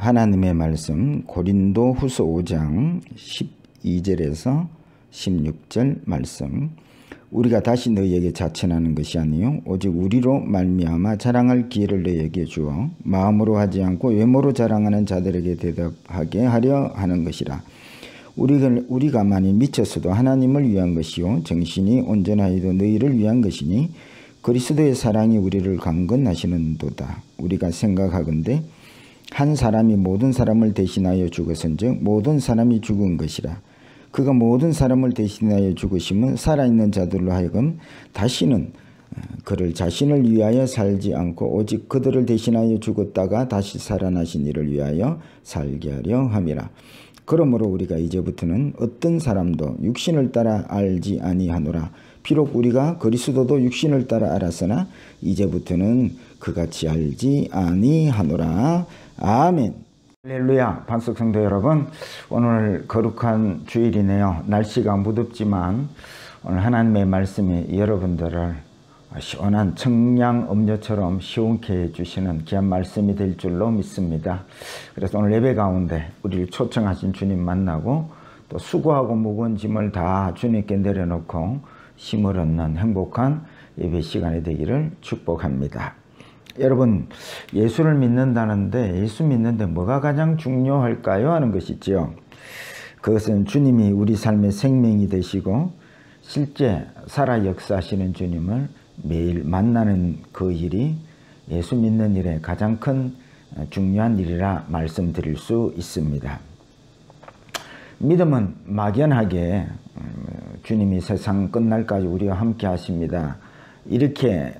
하나님의 말씀 고린도 후서 5장 12절에서 16절 말씀. 우리가 다시 너희에게 자천하는 것이 아니요 오직 우리로 말미암아 자랑할 기회를 너희에게 주어 마음으로 하지 않고 외모로 자랑하는 자들에게 대답하게 하려 하는 것이라. 우리가 만일 미쳤어도 하나님을 위한 것이요 정신이 온전하여도 너희를 위한 것이니 그리스도의 사랑이 우리를 강건하시는도다. 우리가 생각하건대 한 사람이 모든 사람을 대신하여 죽었은즉 모든 사람이 죽은 것이라. 그가 모든 사람을 대신하여 죽으심은 살아있는 자들로 하여금 다시는 그를 자신을 위하여 살지 않고 오직 그들을 대신하여 죽었다가 다시 살아나신 이를 위하여 살게 하려 함이라. 그러므로 우리가 이제부터는 어떤 사람도 육신을 따라 알지 아니하노라. 비록 우리가 그리스도도 육신을 따라 알았으나 이제부터는 그같이 알지 아니하노라. 아멘. 할렐루야. 반석성도 여러분, 오늘 거룩한 주일이네요. 날씨가 무덥지만 오늘 하나님의 말씀이 여러분들을 시원한 청량 음료처럼 시원케 해주시는 귀한 말씀이 될 줄로 믿습니다. 그래서 오늘 예배 가운데 우리를 초청하신 주님 만나고 또 수고하고 무거운 짐을 다 주님께 내려놓고 힘을 얻는 행복한 예배 시간이 되기를 축복합니다. 여러분, 예수를 믿는다는데 예수 믿는데 뭐가 가장 중요할까요? 하는 것이죠. 그것은 주님이 우리 삶의 생명이 되시고 실제 살아 역사하시는 주님을 매일 만나는 그 일이 예수 믿는 일에 가장 큰 중요한 일이라 말씀드릴 수 있습니다. 믿음은 막연하게 주님이 세상 끝날까지 우리와 함께 하십니다, 이렇게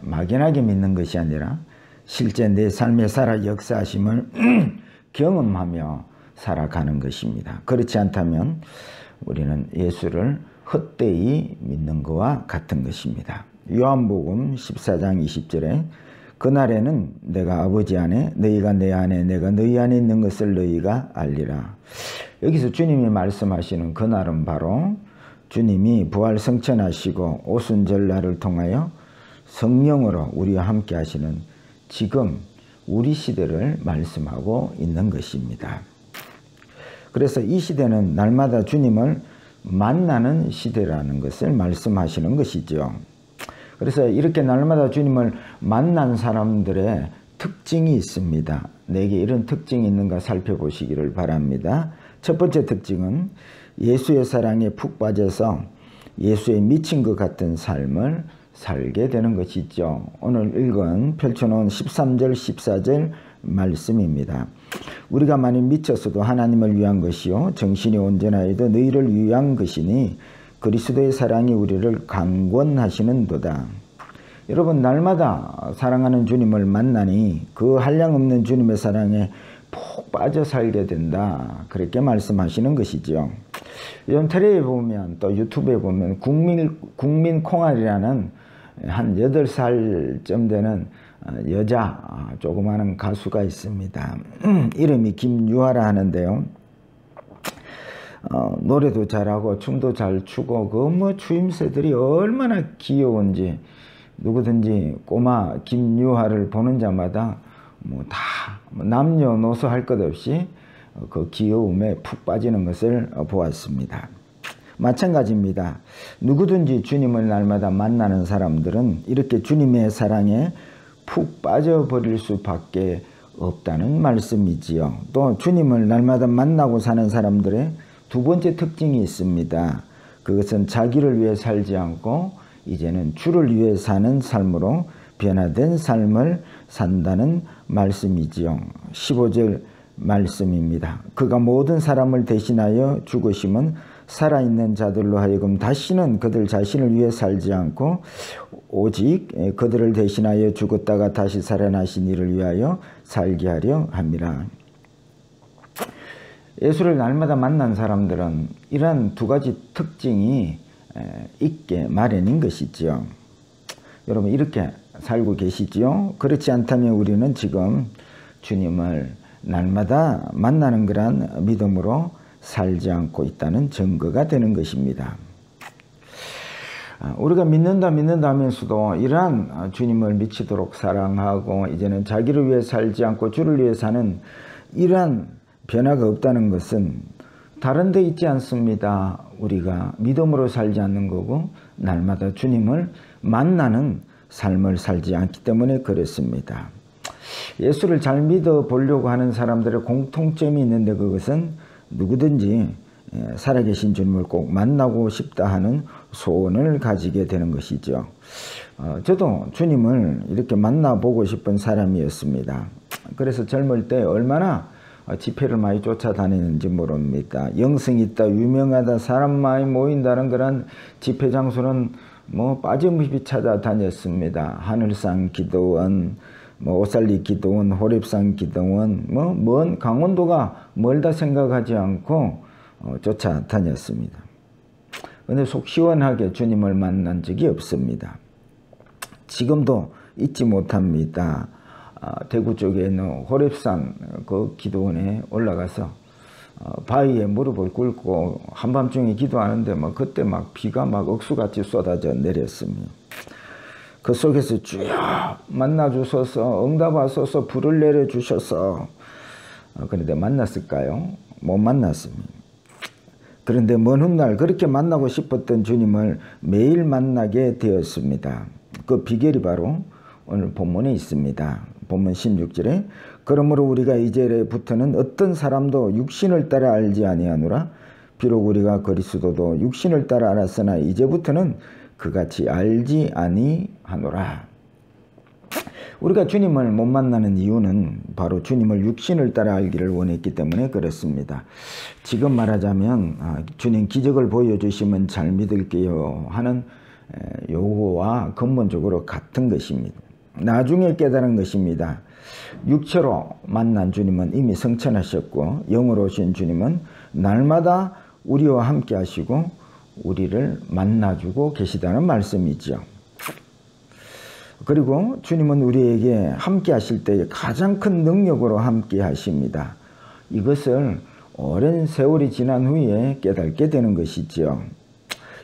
막연하게 믿는 것이 아니라 실제 내 삶에 살아 역사하심을 경험하며 살아가는 것입니다. 그렇지 않다면 우리는 예수를 헛되이 믿는 것과 같은 것입니다. 요한복음 14장 20절에 그날에는 내가 아버지 안에 너희가 내 안에 내가 너희 안에 있는 것을 너희가 알리라. 여기서 주님이 말씀하시는 그날은 바로 주님이 부활 성천하시고 오순절날을 통하여 성령으로 우리와 함께 하시는 지금 우리 시대를 말씀하고 있는 것입니다. 그래서 이 시대는 날마다 주님을 만나는 시대라는 것을 말씀하시는 것이죠. 그래서 이렇게 날마다 주님을 만난 사람들의 특징이 있습니다. 내게 이런 특징이 있는가 살펴보시기를 바랍니다. 첫 번째 특징은 예수의 사랑에 푹 빠져서 예수에 미친 것 같은 삶을 살게 되는 것이죠. 오늘 읽은 펼쳐놓은 13절 14절 말씀입니다. 우리가 만일 미쳤어도 하나님을 위한 것이요 정신이 온전하여도 너희를 위한 것이니 그리스도의 사랑이 우리를 강권하시는도다. 여러분, 날마다 사랑하는 주님을 만나니 그 한량없는 주님의 사랑에 푹 빠져 살게 된다, 그렇게 말씀하시는 것이죠. 요즘 텔레비에 보면 또 유튜브에 보면 국민 콩알이라는 한 8살쯤 되는 여자 조그마한 가수가 있습니다. 이름이 김유아라 하는데요. 노래도 잘하고 춤도 잘 추고 그 뭐 추임새들이 얼마나 귀여운지 누구든지 꼬마 김유아를 보는 자마다 뭐 다 남녀노소 할 것 없이 그 귀여움에 푹 빠지는 것을 보았습니다. 마찬가지입니다. 누구든지 주님을 날마다 만나는 사람들은 이렇게 주님의 사랑에 푹 빠져버릴 수밖에 없다는 말씀이지요. 또 주님을 날마다 만나고 사는 사람들의 두 번째 특징이 있습니다. 그것은 자기를 위해 살지 않고 이제는 주를 위해 사는 삶으로 변화된 삶을 산다는 말씀이지요. 15절 말씀입니다. 그가 모든 사람을 대신하여 죽으심은 살아있는 자들로 하여금 다시는 그들 자신을 위해 살지 않고 오직 그들을 대신하여 죽었다가 다시 살아나신 이를 위하여 살게 하려 함이라. 예수를 날마다 만난 사람들은 이러한 두 가지 특징이 있게 마련인 것이지요. 여러분, 이렇게 살고 계시지요? 그렇지 않다면 우리는 지금 주님을 날마다 만나는 그런 믿음으로 살지 않고 있다는 증거가 되는 것입니다. 우리가 믿는다 하면서도 이러한 주님을 미치도록 사랑하고 이제는 자기를 위해 살지 않고 주를 위해 사는 이러한 변화가 없다는 것은 다른 데 있지 않습니다. 우리가 믿음으로 살지 않는 거고 날마다 주님을 만나는 삶을 살지 않기 때문에 그렇습니다. 예수를 잘 믿어보려고 하는 사람들의 공통점이 있는데 그것은 누구든지 살아계신 주님을 꼭 만나고 싶다 하는 소원을 가지게 되는 것이죠. 저도 주님을 이렇게 만나보고 싶은 사람이었습니다. 그래서 젊을 때 얼마나 집회를 많이 쫓아다니는지 모릅니다. 영성 있다, 유명하다, 사람 많이 모인다는 그런 집회 장소는 빠짐없이 찾아다녔습니다. 하늘산 기도원, 오살리 기도원, 호랩산 기도원, 먼 강원도가 멀다 생각하지 않고 쫓아다녔습니다. 그런데 속 시원하게 주님을 만난 적이 없습니다. 지금도 잊지 못합니다. 대구 쪽에 있는 호랩산 그 기도원에 올라가서 바위에 무릎을 꿇고 한밤중에 기도하는데 그때 비가 억수같이 쏟아져 내렸습니다. 그 속에서 주여 만나주소서, 응답하소서, 불을 내려주셔서. 그런데 만났을까요? 못 만났습니다. 그런데 먼 훗날 그렇게 만나고 싶었던 주님을 매일 만나게 되었습니다. 그 비결이 바로 오늘 본문에 있습니다. 본문 16절에 그러므로 우리가 이제부터는 어떤 사람도 육신을 따라 알지 아니하노라. 비록 우리가 그리스도도 육신을 따라 알았으나 이제부터는 그같이 알지 아니하노라. 우리가 주님을 못 만나는 이유는 바로 주님을 육신을 따라 알기를 원했기 때문에 그렇습니다. 지금 말하자면 주님 기적을 보여주시면 잘 믿을게요 하는 요구와 근본적으로 같은 것입니다. 나중에 깨달은 것입니다. 육체로 만난 주님은 이미 성천하셨고 영으로 오신 주님은 날마다 우리와 함께 하시고 우리를 만나주고 계시다는 말씀이죠. 그리고 주님은 우리에게 함께 하실 때 가장 큰 능력으로 함께 하십니다. 이것을 오랜 세월이 지난 후에 깨닫게 되는 것이죠.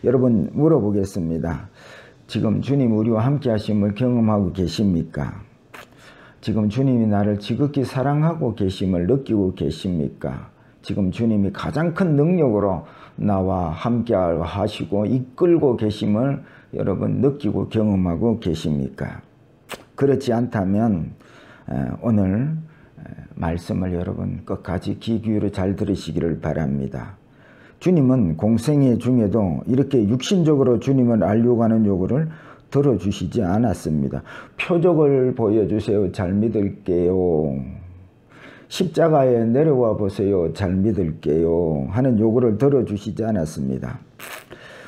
여러분 물어보겠습니다. 지금 주님 우리와 함께 하심을 경험하고 계십니까? 지금 주님이 나를 지극히 사랑하고 계심을 느끼고 계십니까? 지금 주님이 가장 큰 능력으로 나와 함께 하시고 이끌고 계심을 여러분 느끼고 경험하고 계십니까? 그렇지 않다면 오늘 말씀을 여러분 끝까지 귀 기울여 잘 들으시기를 바랍니다. 주님은 공생애 중에도 이렇게 육신적으로 주님을 알려고 하는 요구를 들어주시지 않았습니다. 표적을 보여주세요. 잘 믿을게요. 십자가에 내려와 보세요. 잘 믿을게요. 하는 요구를 들어주시지 않았습니다.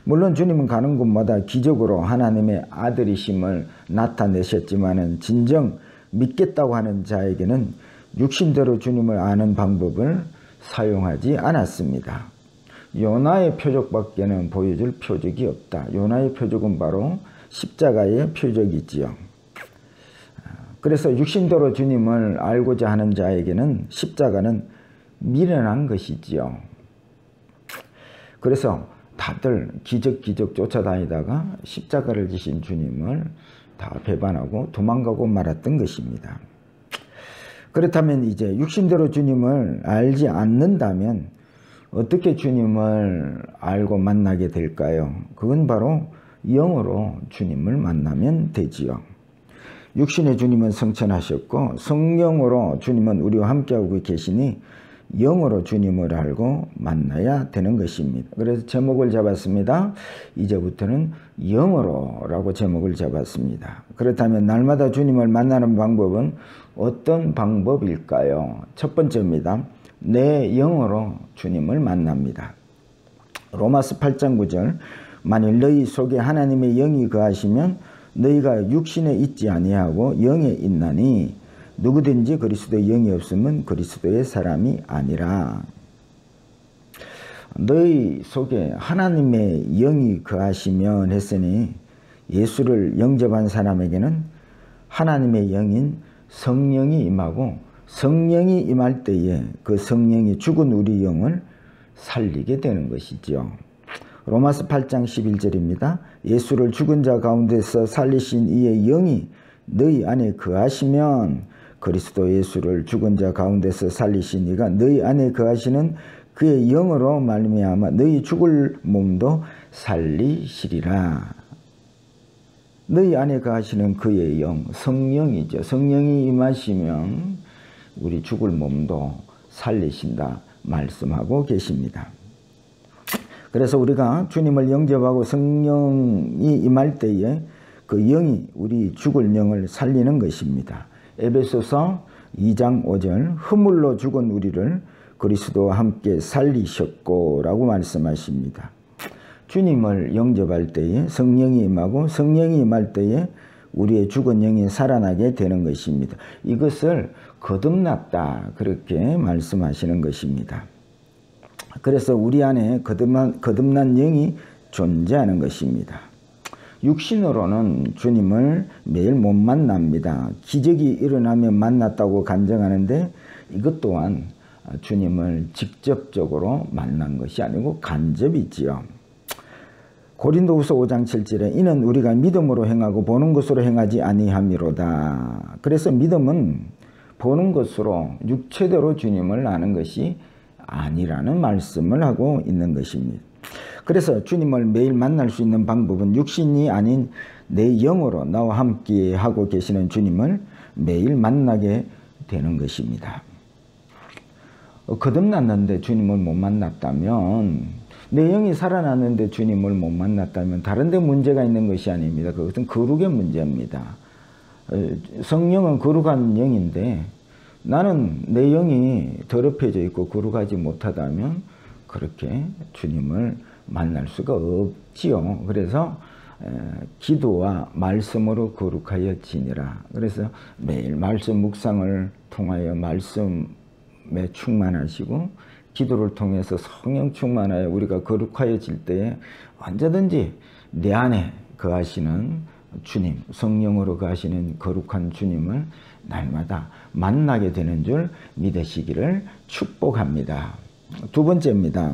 물론 주님은 가는 곳마다 기적으로 하나님의 아들이심을 나타내셨지만은 진정 믿겠다고 하는 자에게는 육신대로 주님을 아는 방법을 사용하지 않았습니다. 요나의 표적밖에는 보여줄 표적이 없다. 요나의 표적은 바로 십자가의 표적이지요. 그래서 육신대로 주님을 알고자 하는 자에게는 십자가는 미련한 것이지요. 그래서 다들 기적 쫓아다니다가 십자가를 지신 주님을 다 배반하고 도망가고 말았던 것입니다. 그렇다면 이제 육신대로 주님을 알지 않는다면 어떻게 주님을 알고 만나게 될까요? 그건 바로 영으로 주님을 만나면 되지요. 육신의 주님은 성천하셨고 성령으로 주님은 우리와 함께하고 계시니 영으로 주님을 알고 만나야 되는 것입니다. 그래서 제목을 잡았습니다. 이제부터는 영으로라고 제목을 잡았습니다. 그렇다면 날마다 주님을 만나는 방법은 어떤 방법일까요? 첫 번째입니다. 내 영으로 주님을 만납니다. 로마서 8장 9절 만일 너희 속에 하나님의 영이 거하시면 너희가 육신에 있지 아니하고 영에 있나니 누구든지 그리스도의 영이 없으면 그리스도의 사람이 아니라. 너희 속에 하나님의 영이 거하시면 했으니 예수를 영접한 사람에게는 하나님의 영인 성령이 임하고 성령이 임할 때에 그 성령이 죽은 우리 영을 살리게 되는 것이죠. 로마서 8장 11절입니다. 예수를 죽은 자 가운데서 살리신 이의 영이 너희 안에 거하시면 그리스도 예수를 죽은 자 가운데서 살리신 이가 너희 안에 거하시는 그의 영으로 말미암아 너희 죽을 몸도 살리시리라. 너희 안에 거하시는 그의 영, 성령이죠. 성령이 임하시면 우리 죽을 몸도 살리신다 말씀하고 계십니다. 그래서 우리가 주님을 영접하고 성령이 임할 때에 그 영이 우리 죽을 영을 살리는 것입니다. 에베소서 2장 5절 허물로 죽은 우리를 그리스도와 함께 살리셨고 라고 말씀하십니다. 주님을 영접할 때에 성령이 임하고 성령이 임할 때에 우리의 죽은 영이 살아나게 되는 것입니다. 이것을 거듭났다 그렇게 말씀하시는 것입니다. 그래서 우리 안에 거듭난 영이 존재하는 것입니다. 육신으로는 주님을 매일 못 만납니다. 기적이 일어나면 만났다고 간증하는데 이것 또한 주님을 직접적으로 만난 것이 아니고 간접이지요. 고린도후서 5장 7절에 이는 우리가 믿음으로 행하고 보는 것으로 행하지 아니함이로다. 그래서 믿음은 보는 것으로 육체대로 주님을 아는 것이 아니라는 말씀을 하고 있는 것입니다. 그래서 주님을 매일 만날 수 있는 방법은 육신이 아닌 내 영으로 나와 함께 하고 계시는 주님을 매일 만나게 되는 것입니다. 거듭났는데 주님을 못 만났다면, 내 영이 살아났는데 주님을 못 만났다면 다른 데 문제가 있는 것이 아닙니다. 그것은 거룩의 문제입니다. 성령은 거룩한 영인데 나는 내 영이 더럽혀져 있고 거룩하지 못하다면 그렇게 주님을 만날 수가 없지요. 그래서 기도와 말씀으로 거룩하여 지니라. 그래서 매일 말씀 묵상을 통하여 말씀에 충만하시고 기도를 통해서 성령 충만하여 우리가 거룩하여질 때에 언제든지 내 안에 거하시는 주님, 성령으로 거하시는 거룩한 주님을 날마다 만나게 되는 줄 믿으시기를 축복합니다. 두 번째입니다.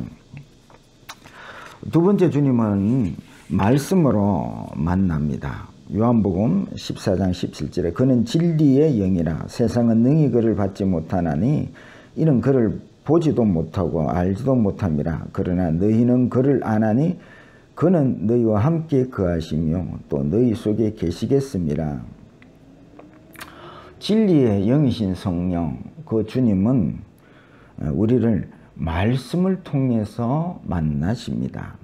두 번째 주님은 말씀으로 만납니다. 요한복음 14장 17절에 그는 진리의 영이라 세상은 능히 그를 받지 못하나니 이는 그를 보지도 못하고 알지도 못함이라. 그러나 너희는 그를 아나니 그는 너희와 함께 거하시며 또 너희 속에 계시겠습니다. 진리의 영이신 성령, 그 주님은 우리를 말씀을 통해서 만나십니다.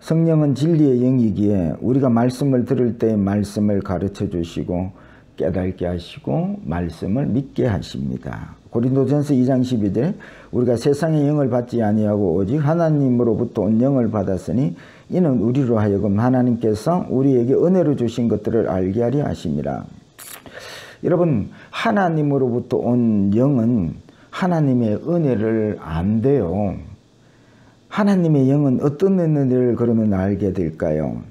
성령은 진리의 영이기에 우리가 말씀을 들을 때 말씀을 가르쳐 주시고 깨닫게 하시고 말씀을 믿게 하십니다. 고린도전서 2장 12절에 우리가 세상의 영을 받지 아니하고 오직 하나님으로부터 온 영을 받았으니 이는 우리로 하여금 하나님께서 우리에게 은혜로 주신 것들을 알게 하려 하심이라. 여러분, 하나님으로부터 온 영은 하나님의 은혜를 안대요. 하나님의 영은 어떤 은혜를 그러면 알게 될까요?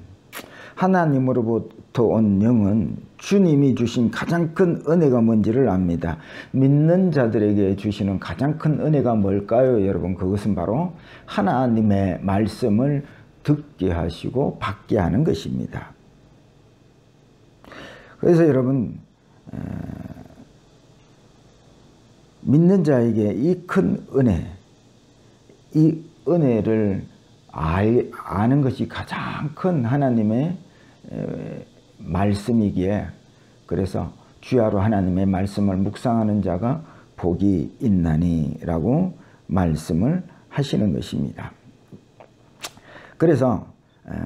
하나님으로부터 온 영은 주님이 주신 가장 큰 은혜가 뭔지를 압니다. 믿는 자들에게 주시는 가장 큰 은혜가 뭘까요? 여러분, 그것은 바로 하나님의 말씀을 듣게 하시고 받게 하는 것입니다. 그래서 여러분, 믿는 자에게 이 큰 은혜, 이 은혜를 아는 것이 가장 큰 하나님의 말씀이기에, 그래서 주야로 하나님의 말씀을 묵상하는 자가 복이 있나니 라고 말씀을 하시는 것입니다. 그래서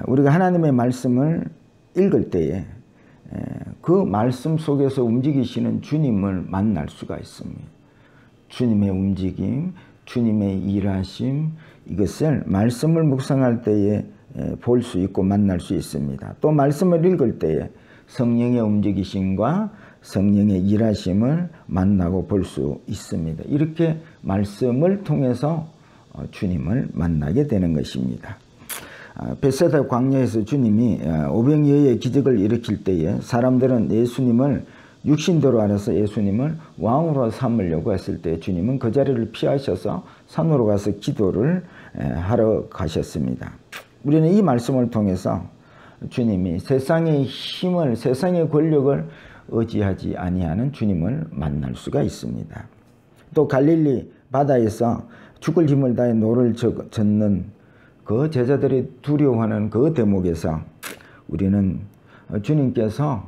우리가 하나님의 말씀을 읽을 때에 그 말씀 속에서 움직이시는 주님을 만날 수가 있습니다. 주님의 움직임, 주님의 일하심, 이것을 말씀을 묵상할 때에 볼 수 있고 만날 수 있습니다. 또 말씀을 읽을 때에 성령의 움직이심과 성령의 일하심을 만나고 볼 수 있습니다. 이렇게 말씀을 통해서 주님을 만나게 되는 것입니다. 벳세다 광야에서 주님이 오병이어의 기적을 일으킬 때에 사람들은 예수님을 육신대로 알아서 예수님을 왕으로 삼으려고 했을 때 주님은 그 자리를 피하셔서 산으로 가서 기도를 하러 가셨습니다. 우리는 이 말씀을 통해서 주님이 세상의 힘을, 세상의 권력을 의지하지 아니하는 주님을 만날 수가 있습니다. 또 갈릴리 바다에서 죽을 힘을 다해 노를 젓는 그 제자들이 두려워하는 그 대목에서 우리는 주님께서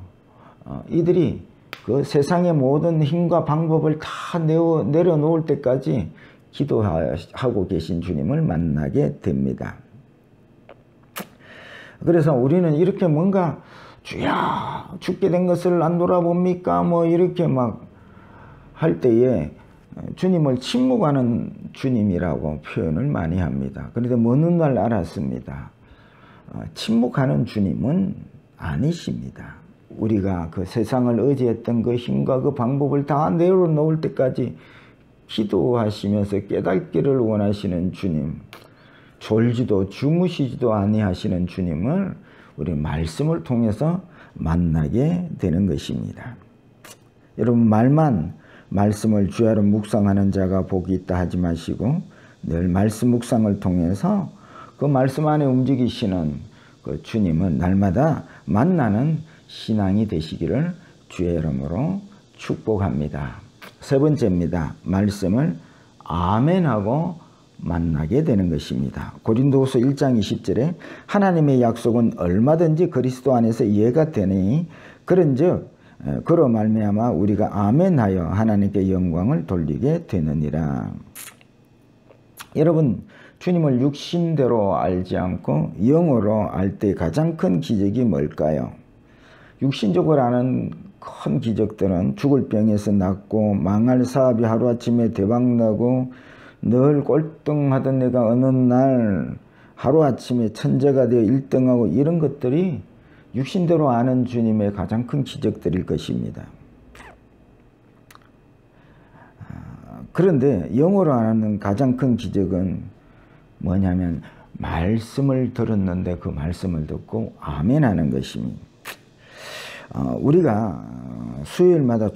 이들이 그 세상의 모든 힘과 방법을 다 내려놓을 때까지 기도하고 계신 주님을 만나게 됩니다. 그래서 우리는 이렇게 뭔가 주야 죽게 된 것을 안 돌아봅니까? 뭐 이렇게 막 할 때에 주님을 침묵하는 주님이라고 표현을 많이 합니다. 그런데 어느 날 알았습니다. 침묵하는 주님은 아니십니다. 우리가 그 세상을 의지했던 그 힘과 그 방법을 다 내려놓을 때까지 기도하시면서 깨닫기를 원하시는 주님, 졸지도 주무시지도 아니하시는 주님을 우리 말씀을 통해서 만나게 되는 것입니다. 여러분, 말씀을 주야로 묵상하는 자가 복이 있다 하지 마시고 늘 말씀 묵상을 통해서 그 말씀 안에 움직이시는 그 주님은 날마다 만나는 신앙이 되시기를 주의 이름으로 축복합니다. 세 번째입니다. 말씀을 아멘하고 만나게 되는 것입니다. 고린도후서 1장 20절에 하나님의 약속은 얼마든지 그리스도 안에서 이해가 되니 그런즉 그로 말미암아 우리가 아멘하여 하나님께 영광을 돌리게 되느니라. 여러분, 주님을 육신대로 알지 않고 영으로 알 때 가장 큰 기적이 뭘까요? 육신적으로 아는 큰 기적들은 죽을 병에서 낫고 망할 사업이 하루아침에 대박나고 늘 꼴등하던 내가 어느 날 하루아침에 천재가 되어 1등하고 이런 것들이 육신대로 아는 주님의 가장 큰 기적들일 것입니다. 그런데 영어로 아는 가장 큰 기적은 뭐냐면 말씀을 들었는데 그 말씀을 듣고 아멘하는 것입니다. 우리가 수요일마다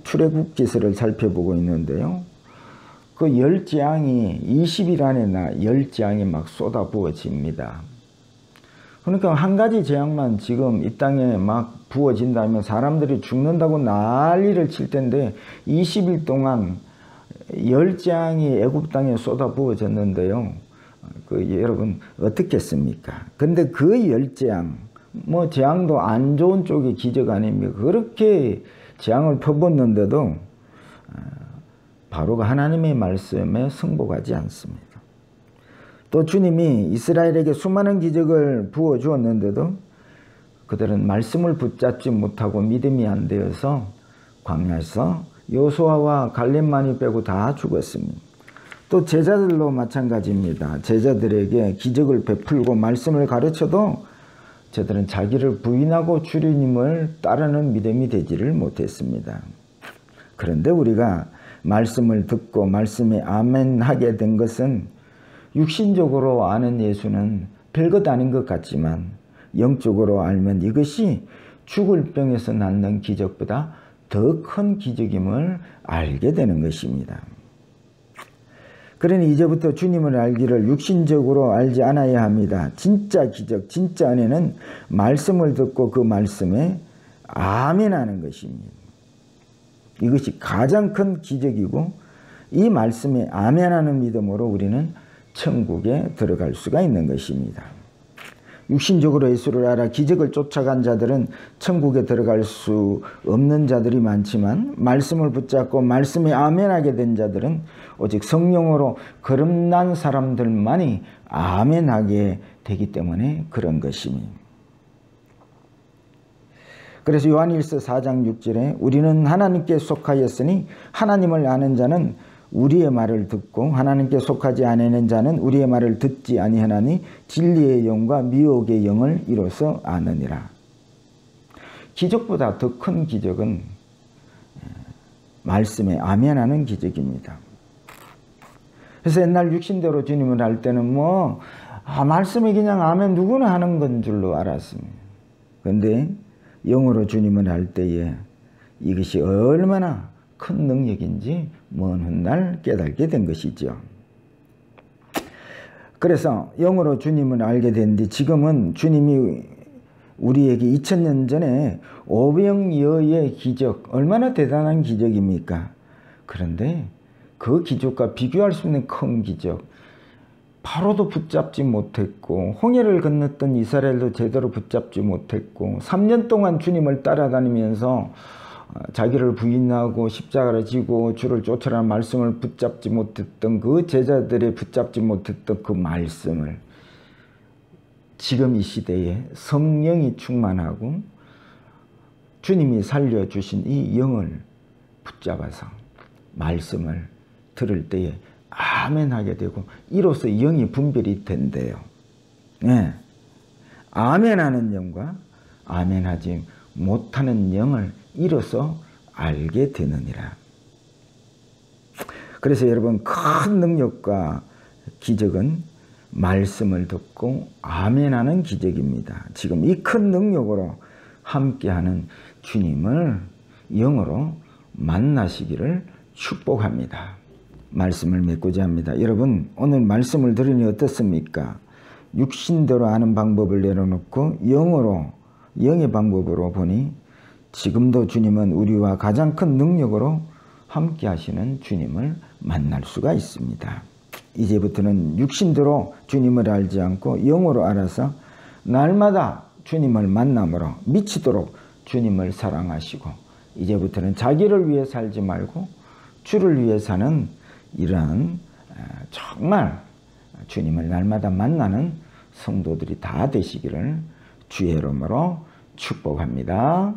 출애굽기서를 살펴보고 있는데요. 그 10재앙이 20일 안에 10재앙이 막 쏟아부어집니다. 그러니까 한 가지 재앙만 지금 이 땅에 막 부어진다면 사람들이 죽는다고 난리를 칠 텐데 20일 동안 10재앙이 애굽 땅에 쏟아부어졌는데요. 여러분 어떻겠습니까? 근데 그 10재앙, 뭐 재앙도 안 좋은 쪽의 기적 아닙니까? 그렇게 재앙을 퍼붓는데도 바로가 하나님의 말씀에 승복하지 않습니다. 또 주님이 이스라엘에게 수많은 기적을 부어주었는데도 그들은 말씀을 붙잡지 못하고 믿음이 안 되어서 광야에서 여호수아와 갈렙만이 빼고 다 죽었습니다. 또 제자들도 마찬가지입니다. 제자들에게 기적을 베풀고 말씀을 가르쳐도 저들은 자기를 부인하고 주님을 따르는 믿음이 되지를 못했습니다. 그런데 우리가 말씀을 듣고 말씀에 아멘하게 된 것은 육신적으로 아는 예수는 별것 아닌 것 같지만 영적으로 알면 이것이 죽을 병에서 낫는 기적보다 더 큰 기적임을 알게 되는 것입니다. 그러니 이제부터 주님을 알기를 육신적으로 알지 않아야 합니다. 진짜 기적, 진짜 은혜는 말씀을 듣고 그 말씀에 아멘하는 것입니다. 이것이 가장 큰 기적이고 이 말씀에 아멘하는 믿음으로 우리는 천국에 들어갈 수가 있는 것입니다. 육신적으로 예수를 알아 기적을 쫓아간 자들은 천국에 들어갈 수 없는 자들이 많지만 말씀을 붙잡고 말씀에 아멘하게 된 자들은 오직 성령으로 거듭난 사람들만이 아멘하게 되기 때문에 그런 것입니다. 그래서 요한일서 4장 6절에 우리는 하나님께 속하였으니 하나님을 아는 자는 우리의 말을 듣고 하나님께 속하지 아니하는 자는 우리의 말을 듣지 아니하나니 진리의 영과 미혹의 영을 이로써 아느니라. 기적보다 더 큰 기적은 말씀에 아멘하는 기적입니다. 그래서 옛날 육신대로 주님을 알 때는 말씀에 그냥 아멘 누구나 하는 건 줄로 알았습니다. 그런데 영으로 주님을 알 때에 이것이 얼마나 큰 능력인지 먼 훗날 깨닫게 된 것이죠. 그래서 영으로 주님을 알게 된 뒤 지금은 주님이 우리에게 2000년 전에 오병이어의 기적, 얼마나 대단한 기적입니까? 그런데 그 기적과 비교할 수 있는 큰 기적, 바로도 붙잡지 못했고 홍해를 건넜던 이스라엘도 제대로 붙잡지 못했고 3년 동안 주님을 따라다니면서 자기를 부인하고 십자가를 지고 주를 쫓아라는 말씀을 붙잡지 못했던 그 제자들의 붙잡지 못했던 그 말씀을 지금 이 시대에 성령이 충만하고 주님이 살려주신 이 영을 붙잡아서 말씀을 들을 때에 아멘 하게 되고 이로써 영이 분별이 된대요. 네. 아멘 하는 영과 아멘 하지 못하는 영을 이로써 알게 되느니라. 그래서 여러분, 큰 능력과 기적은 말씀을 듣고 아멘 하는 기적입니다. 지금 이 큰 능력으로 함께하는 주님을 영으로 만나시기를 축복합니다. 말씀을 맺고자 합니다. 여러분, 오늘 말씀을 들으니 어떻습니까? 육신대로 아는 방법을 내려놓고 영으로, 영의 방법으로 보니 지금도 주님은 우리와 가장 큰 능력으로 함께 하시는 주님을 만날 수가 있습니다. 이제부터는 육신대로 주님을 알지 않고 영으로 알아서 날마다 주님을 만남으로 미치도록 주님을 사랑하시고 이제부터는 자기를 위해 살지 말고 주를 위해 사는 이러한 정말 주님을 날마다 만나는 성도들이 다 되시기를 주의 이름으로 축복합니다.